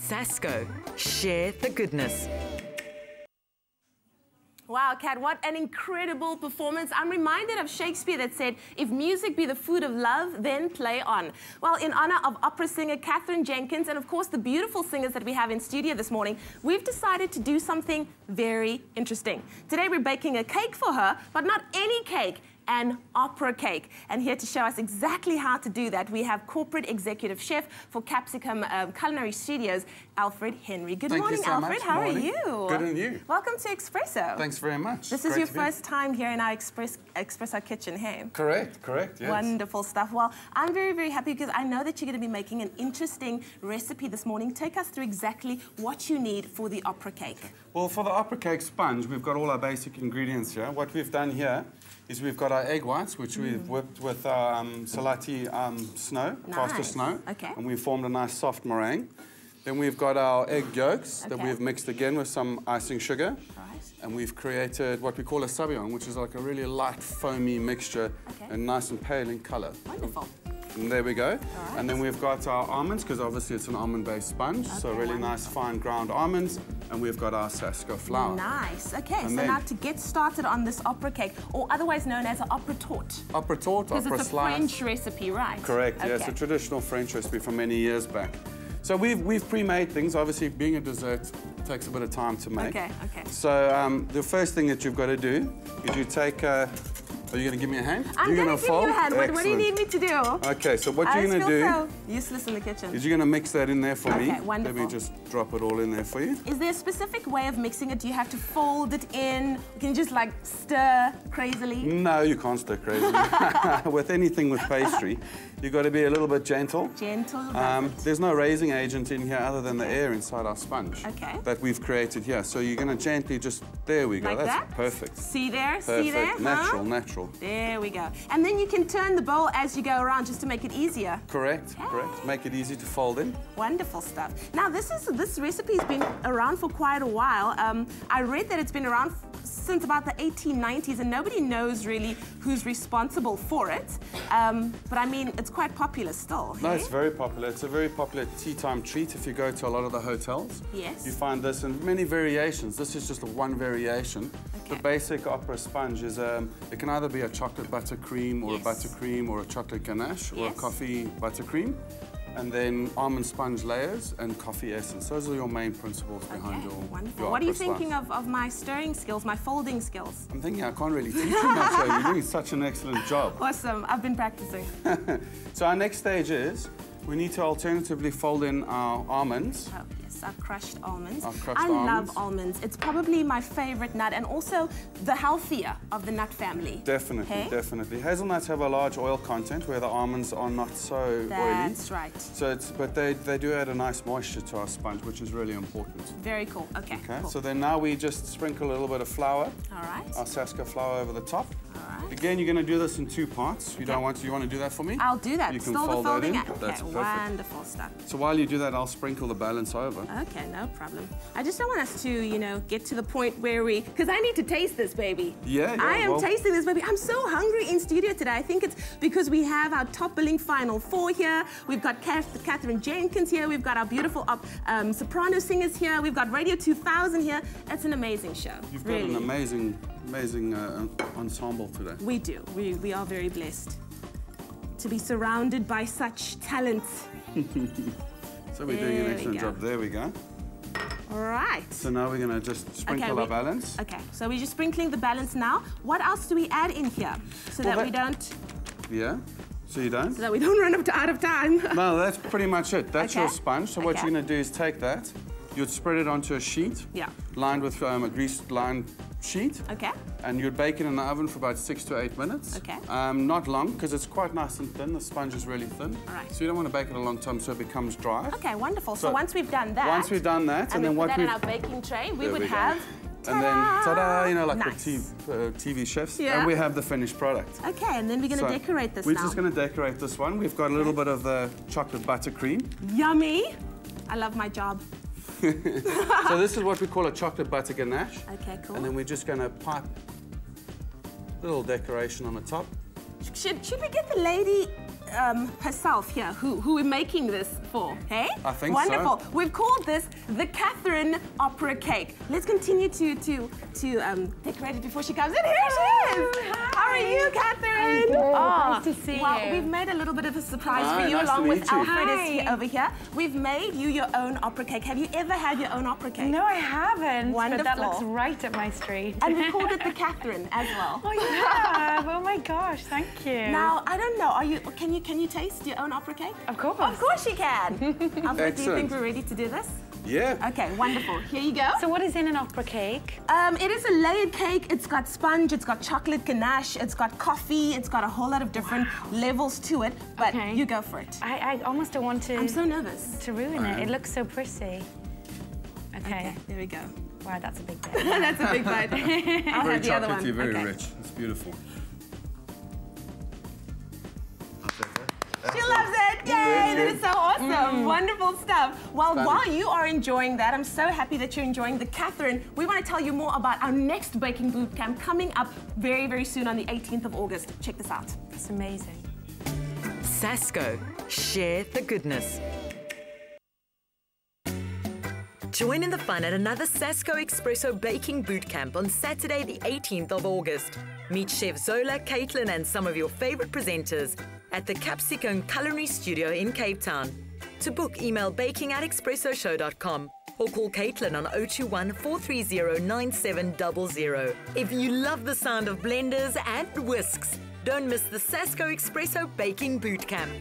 Sasko. Share the goodness. Wow, Kat, what an incredible performance. I'm reminded of Shakespeare that said, if music be the food of love, then play on. Well, in honor of opera singer Katherine Jenkins and, of course, the beautiful singers that we have in studio this morning, we've decided to do something very interesting. Today, we're baking a cake for her, but not any cake, an opera cake. And here to show us exactly how to do that, we have corporate executive chef for Capsicum Culinary Studios, Alfred Henry. Good morning, Alfred. How are you? Good, and you? Welcome to Espresso. Thanks very much. This is your first time here in our Espresso kitchen, hey? Correct, yes. Wonderful stuff. Well, I'm very, very happy because I know that you're going to be making an interesting recipe this morning. Take us through exactly what you need for the opera cake. Well, for the opera cake sponge, we've got all our basic ingredients here. What we've done here is we've got our egg whites, which we've whipped with our Selati snow, Castor snow. Okay. And we've formed a nice soft meringue. Then we've got our egg yolks that we've mixed again with some icing sugar. Right. And we've created what we call a sabayon, which is like a really light, foamy mixture and nice and pale in colour. Wonderful. And there we go. Right. And then we've got our almonds, because obviously it's an almond-based sponge, so really nice fine ground almonds. And we've got our Sasko flour. Nice. Okay, and so now to get started on this opera cake, or otherwise known as an opera torte. Opera torte, opera slice. Because it's a French recipe, right? Correct, yeah, it's a traditional French recipe from many years back. So we've pre-made things. Obviously, being a dessert takes a bit of time to make. Okay. So the first thing that you've got to do is you take are you going to give me a hand? I'm going to give you a hand. What do you need me to do? Okay, so what you're going to do... so useless in the kitchen. Is you're going to mix that in there for me. Okay, wonderful. Let me just drop it all in there for you. Is there a specific way of mixing it? Do you have to fold it in? Can you just like stir crazily? No, you can't stir crazily. With anything with pastry, you've got to be a little bit gentle. Gentle. There's no raising agent in here other than the air inside our sponge that we've created here. So you're going to gently just... There we go. Like That's that? perfect. See there? Perfect. See there? Natural. There we go. And then you can turn the bowl as you go around just to make it easier. Correct. Make it easy to fold in. Wonderful stuff. Now, this recipe's been around for quite a while. I read that it's been around since about the 1890s, and nobody knows really who's responsible for it. But I mean, it's quite popular still. No, it's very popular. It's a very popular tea time treat if you go to a lot of the hotels. Yes. You find this in many variations. This is just one variation. Okay. The basic opera sponge is, it can either be a chocolate buttercream or a buttercream or a chocolate ganache or a coffee buttercream. And then almond sponge layers and coffee essence. Those are your main principles behind your wonderful. What are you thinking of my stirring skills, my folding skills? I'm thinking I can't really teach you much. You're doing such an excellent job. Awesome. I've been practicing. So our next stage is we need to alternatively fold in our almonds. Oh, yes, our crushed almonds. I love almonds. It's probably my favorite nut and also the healthier of the nut family. Definitely. Hazelnuts have a large oil content where the almonds are not so oily. That's right. So but they do add a nice moisture to our sponge, which is really important. Very cool. Okay. Cool. So then now we just sprinkle a little bit of flour. All right. Our Sasko flour over the top. All right. Again, you're going to do this in two parts. You want to do that for me? I'll do that. You can Still fold the folding that in. Okay, That's perfect. Wonderful stuff. So while you do that, I'll sprinkle the balance over. Okay, no problem. I just don't want us to, get to the point where because I need to taste this, baby. Yeah, I am tasting this, baby. I'm so hungry in studio today. I think it's because we have our top billing Final Four here. We've got Katherine Jenkins here. We've got our beautiful soprano singers here. We've got Radio 2000 here. It's an amazing show. You've got an amazing ensemble today. We do. We are very blessed to be surrounded by such talent. So we're doing an excellent job. There we go. All right. So now we're going to just sprinkle our balance. Okay, so we're just sprinkling the balance now. What else do we add in here so that we don't... Yeah, so you don't? So that we don't run out of time. No, that's pretty much it. That's your sponge. So what you're going to do is take that. You'd spread it onto a sheet. Yeah. Lined with a greased lined sheet. Okay. And you'd bake it in the oven for about 6 to 8 minutes. Okay. Not long, because it's quite nice and thin. The sponge is really thin. All right. So you don't want to bake it a long time so it becomes dry. Okay, wonderful. So once we've done that... Once we've done that, and then what we put that in our baking tray, we would have... And then, ta-da, like the TV chefs. Yeah. And we have the finished product. Okay, and then we're going to decorate this We're just going to decorate this one. We've got a little bit of the chocolate buttercream. Yummy. I love my job. So this is what we call a chocolate butter ganache. Okay, cool. And then we're just going to pipe a little decoration on the top. Should we get the lady herself here, who we're making this for, hey? I think Wonderful. so. We've called this the Catherine Opera Cake. Let's continue to decorate it before she comes in. Here she is. How are you, Catherine? Nice to see you. We've made a little bit of a surprise for you, Nice along to with meet you. Alfred over here. We've made you your own opera cake. Have you ever had your own opera cake? No, I haven't. Wonderful. But that looks right up my street. And we called it the Catherine as well. Oh, you have? Oh my gosh, thank you. Now, I don't know. Can you taste your own opera cake? Of course. Of course you can. Alfred, do you think we're ready to do this? Yeah. Okay, wonderful. Here you go. So what is in an opera cake? It is a layered cake. It's got sponge, it's got chocolate ganache, it's got coffee, it's got a whole lot of different levels to it, but you go for it. I almost don't want to... I'm so nervous. ...to ruin it. It looks so pretty. Okay. There we go. Wow, that's a big bite. That's a big bite. I'll Very have the other one. chocolatey, very rich. It's beautiful. She loves it! Yay! That is so awesome. Wonderful stuff. Well, while you are enjoying that, I'm so happy that you're enjoying the Catherine. We want to tell you more about our next baking boot camp coming up very, very soon on the 18th of August. Check this out. It's amazing. Sasko. Share the goodness. Join in the fun at another Sasko Espresso Baking Boot Camp on Saturday, the 18th of August. Meet Chef Zola, Caitlin, and some of your favorite presenters at the Capsicum Culinary Studio in Cape Town. To book, email baking@expressoshow.com or call Caitlin on 021 430 9700. If you love the sound of blenders and whisks, don't miss the Sasko Espresso Baking Boot Camp.